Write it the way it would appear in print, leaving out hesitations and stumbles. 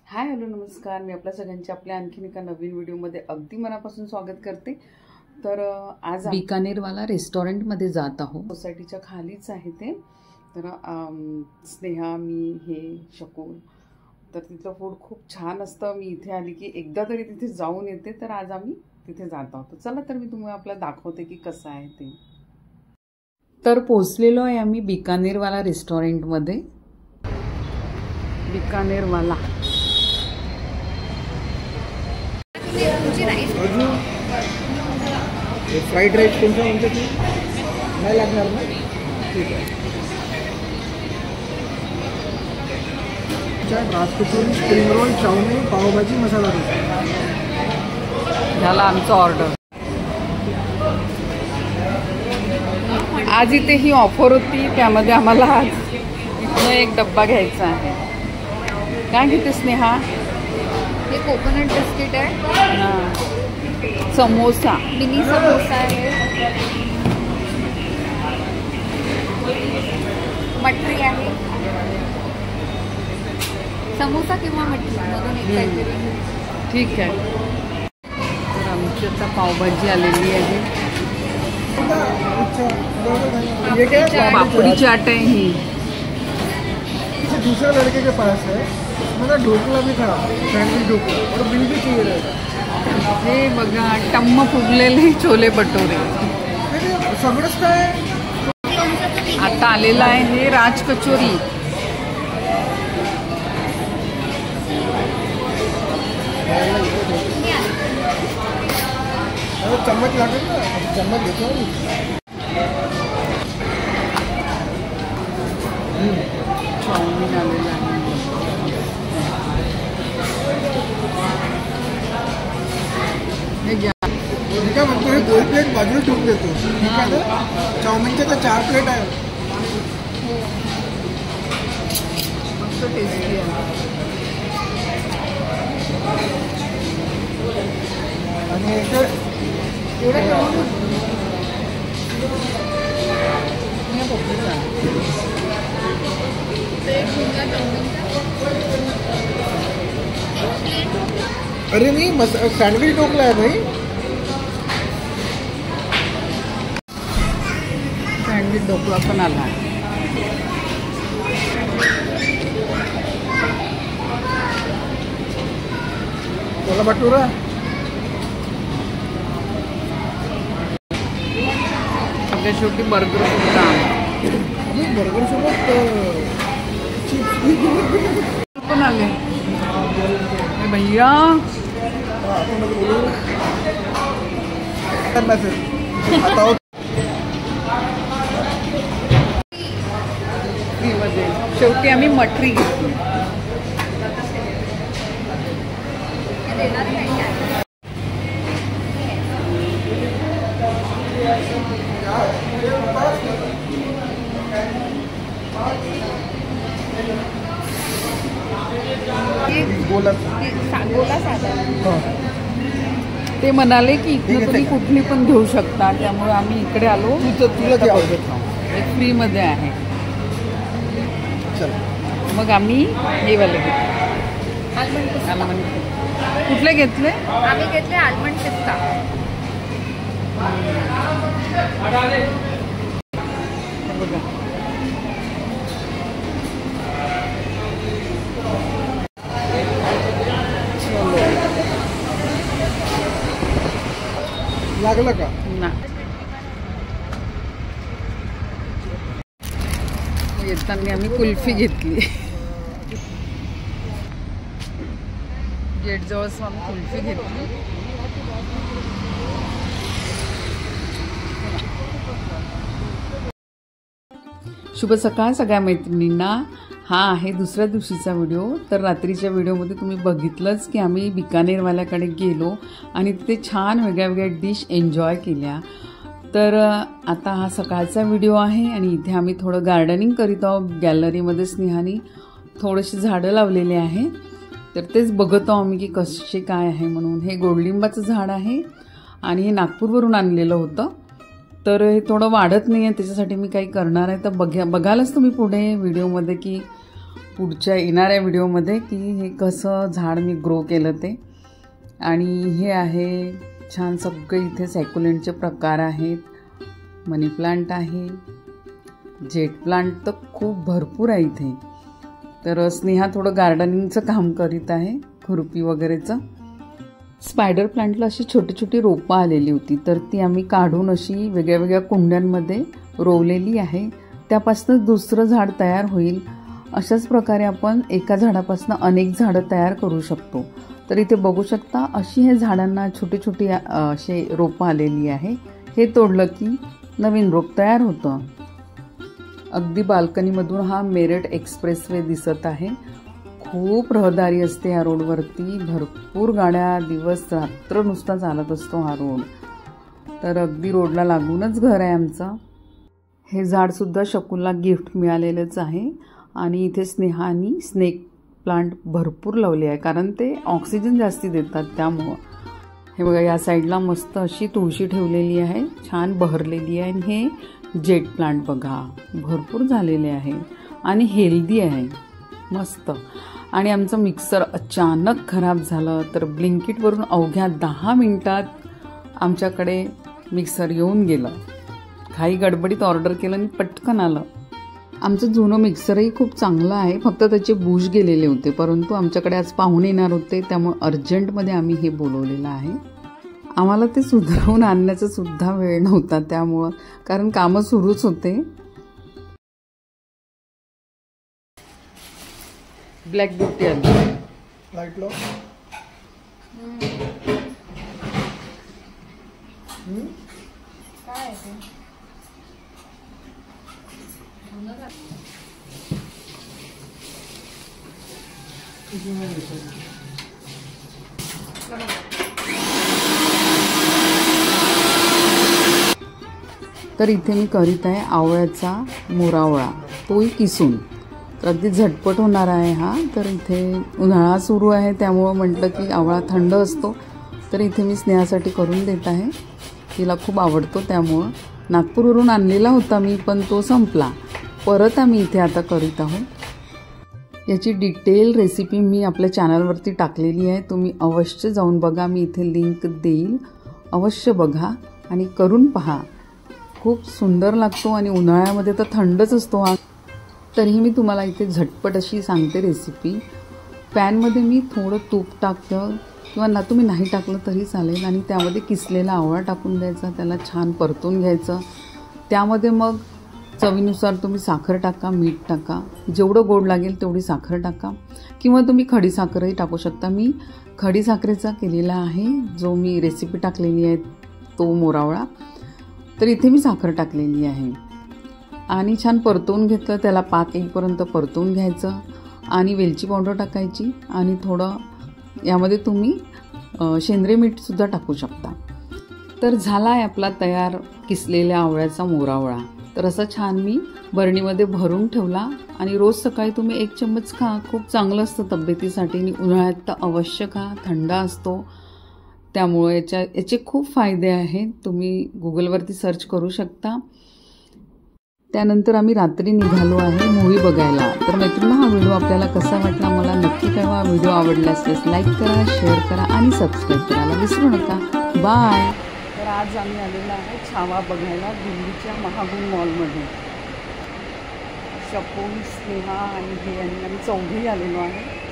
Hi hello नमस्कार, मी आपल्या सगळ्यांचे आपल्या आणखीन एका नवीन व्हिडिओमध्ये अगदी मनापासून स्वागत करते। तर आज बिकानेरवाला रेस्टॉरंटमध्ये जात आहोत। सोसायटीच्या खालीच आहे ते। तर स्नेहा, मी, हे शकूल, तर तिथलं फूड खूप छान असतं। मी इथे आली की एकदा तरी तिथे जाऊन येते। तर आज आम्ही तिथे जात आहोत। चला तर मी तुम्हाला आपल्याला दाखवते की कसं आहे ते। तर पोहोचलेलो आहे आम्ही बिकानेरवाला रेस्टॉरंटमध्ये। बिकानेरवाला फ्राइड राइस कोणता म्हणते ती नाही लागणार ना? ठीक आहे। राजकचोरी, spring roll, chowmein, pav bhaji, masala dosa झाला आमचं ऑर्डर। आज इथे ही ऑफर होती, त्यामध्ये आम्हाला आज इथनं एक डब्बा घ्यायचा आहे। काय घेते स्नेहा? ये कोकोनट बिस्किट है, हां, समोसा, मिनी समोसा है, मटरी आहे, समोसा किंवा मटरी मधून एक काहीतरी। ठीक आहे। तर आमची आता पावभाजी आलेली आहे। ये क्या है? पापड़ी चाट आहे ही। किसी दूसरे लड़के के पास है, मेरा ढोकला भी था, सैंडविच ढोकला, और बिल भी चाहिए रहेगा। हे बघा, टम्म फुगलेले छोले भटोरे। सगळंच काय आता आलेलं आहे हे राज कचोरी। चम्मच लागेल ना, चम्मच घेतो। चाउमीन आलेलं आहे। हे घ्या। मी काय म्हणतो, हे 2 प्लेट बाजूला ठेवून देतो, ठीक आहे ना? चाउमीनच्या तर 4 प्लेट आहे। मस्त टेस्टी आहे। आणि अरे नहीं, सैंडविच ढोकला है भाई। सैंडविच ढोकला पण आला आहे। छोला भटूरा, सगळ्या शेवटी बर्गर सुद्धा आला। बर्गर सोबत चिप्स पण आले। हे भैया शेवटी आम्ही मटरी घेतली। गोला साधा ते म्हणाले की इकडे तुम्ही कुठली पण घेऊ शकता, त्यामुळे आम्ही इकडे आलो। तुला एक फ्री मध्ये आहे। मग आम्ही हे वाले घेतले। आलमंड कुठले घेतले? आम्ही घेतले आलमंड पिस्ता। बघा, लागलं का ना? येताना आम्ही कुल्फी घेतली। गेट जवळ आम्ही कुल्फी घेतली। शुभ सकाळ सगळ्या मैत्रिणींना. हा आहे दुसऱ्या दिवशीचा व्हिडिओ. तर रात्रीच्या व्हिडिओमध्ये तुम्ही बघितलंच की आम्ही बिकानेरवाल्याकडे गेलो आणि तिथे छान वेगळ्या वेगळ्या डिश एन्जॉय केल्या. तर आता हा सकाळचा व्हिडिओ आहे आणि इथे आम्ही थोडं गार्डनिंग करीत आहोत. गॅलरीमध्ये स्नेहाने थोडेसे झाडं लावलेले आहे, तर तेच बघत आहोत आम्ही की कसे काय आहे म्हणून. हे गोडलिंबाचं झाड आहे आणि हे नागपूरवरून आणलेलं होतं. तर हे थोडं वाढत नाही आहे, त्याच्यासाठी मी काही करणार आहे. तर बघालच तुम्ही पुढे व्हिडिओमध्ये की पुढच्या येणाऱ्या व्हिडिओमध्ये की हे कसं झाड मी ग्रो केलं ते. आणि हे आहे छान सगळे इथे सॅक्युलेंटचे प्रकार आहेत. मनी प्लांट आहे, जेट प्लांट तर खूप भरपूर आहे इथे. तर स्नेहा थोडं गार्डनिंगचं काम करीत आहे, खुरपी वगैरेचं. स्पायडर प्लांटला अशी छोटी छोटी रोपं आलेली होती, तर ती आम्ही काढून अशी वेगळ्या वेगळ्या कुंड्यांमध्ये रोवलेली आहे. त्यापासून दुसरं झाड तयार होईल. अशाच प्रकारे आपण एका झाडापासून अनेक झाडं तयार करू शकतो. तर इथे बघू शकता अशी हे झाडांना छोटी छोटी असे रोपं आलेली आहे. हे तोडलं की नवीन रोप तयार होतं. अगदी बाल्कनीमधून हा मेरठ एक्सप्रेसवे दिसत आहे. खूप रहदारी असते या रोडवरती, भरपूर गाड्या दिवस रात्र नुसता चालत असतो हा रोड. तर अगदी रोडला लागूनच घर आहे आमचं. हे झाडसुद्धा शकुला गिफ्ट मिळालेलंच आहे. आणि इथे स्नेहानी स्नेक प्लांट भरपूर लावले आहे, कारण ते ऑक्सिजन जास्ती देतात त्यामुळं. हे बघा या साईडला मस्त अशी तुळशी ठेवलेली आहे, छान बहरलेली आहे. आणि हे जेट प्लांट बघा भरपूर झालेले आहे आणि हेल्दी आहे मस्त. आणि आमचं मिक्सर अचानक खराब झालं, तर ब्लिंकिटवरून अवघ्या 10 मिनिटात आमच्याकडे मिक्सर येऊन गेलं. काही गडबडीत ऑर्डर केलं आणि पटकन आलं. आमचं जुनं मिक्सरही खूप चांगलं आहे, फक्त त्याचे बूश गेलेले होते. परंतु आमच्याकडे आज पाहुणे येणार होते, त्यामुळे अर्जंटमध्ये आम्ही हे बोलवलेलं आहे. आम्हाला ते सुधारवून आणण्याचा सुद्धा वेळ नव्हता त्यामुळं, कारण कामं सुरूच होते. ब्लॅक ब्युटी आली. लाईट लो काय तर इथे मी करीत आहे आवळ्याचा मोरावळा, तोही किसून. तर अगदी झटपट होणार आहे हा. तर इथे उन्हाळा सुरू आहे त्यामुळं म्हटलं की आवळा थंड असतो, तर इथे मी स्नेहासाठी करून देत आहे. तिला खूप आवडतो त्यामुळं. नागपूरवरून आणलेला होता मी, पण तो संपला. परत आम्ही इथे आता करीत आहोत. याची डिटेल रेसिपी मी आपल्या चॅनलवरती टाकलेली आहे, तुम्ही अवश्य जाऊन बघा. मी इथे लिंक देईल, अवश्य बघा आणि करून पहा. खूप सुंदर लागतो आणि उन्हाळ्यामध्ये तर थंडच असतो हा. तरीही मी तुम्हाला इथे झटपट अशी सांगते रेसिपी. पॅनमध्ये मी थोडं तूप टाकलं किंवा तुम्ही नाही टाकलं तरी चालेल. आणि त्यामध्ये किसलेला आवळा टाकून द्यायचा, त्याला छान परतून घ्यायचं. त्यामध्ये मग चवीनुसार तुम्ही साखर टाका, मीठ टाका, जेवढं गोड लागेल तेवढी साखर टाका, किंवा तुम्ही खडीसाखरही टाकू शकता. मी खडीसाखरेचा केलेला आहे, जो मी रेसिपी टाकलेली आहे तो मोरावळा. तर इथे मी साखर टाकलेली आहे आणि छान परतवून घेतलं. त्याला पाक येईपर्यंत परतवून घ्यायचं आणि वेलची पावडर टाकायची. आणि थोडं यामध्ये तुम्ही शेंद्रे मीठसुद्धा टाकू शकता. तर झाला आहे आपला तयार किसलेल्या आवळ्याचा मोरावळा. तर असं छान मी बरणीमध्ये भरून ठेवला. आणि रोज सकाळी तुम्ही 1 चम्मच खा, खूप चांगलं असतं तब्येतीसाठी. आणि उन्हाळ्यात तर अवश्य खा, थंड असतो त्यामुळे याचे खूप फायदे आहेत. तुम्ही गुगलवरती सर्च करू शकता. त्यानंतर आम्ही रात्री निघालो आहे मूव्ही बघायला. तर मैत्रिणी, हा व्हिडिओ आपल्याला कसा वाटला मला नक्की कळवा. व्हिडिओ आवडला असल्यास लाईक करा, शेअर करा आणि सबस्क्राईब करायला विसरू नका. बाय. तर आज आम्ही आलेलो आहे छावा बघायला दिल्लीच्या महागुण मॉलमध्ये. शकून, स्नेहा आणि हे आणि आम्ही चौघेही आलेलो आहे.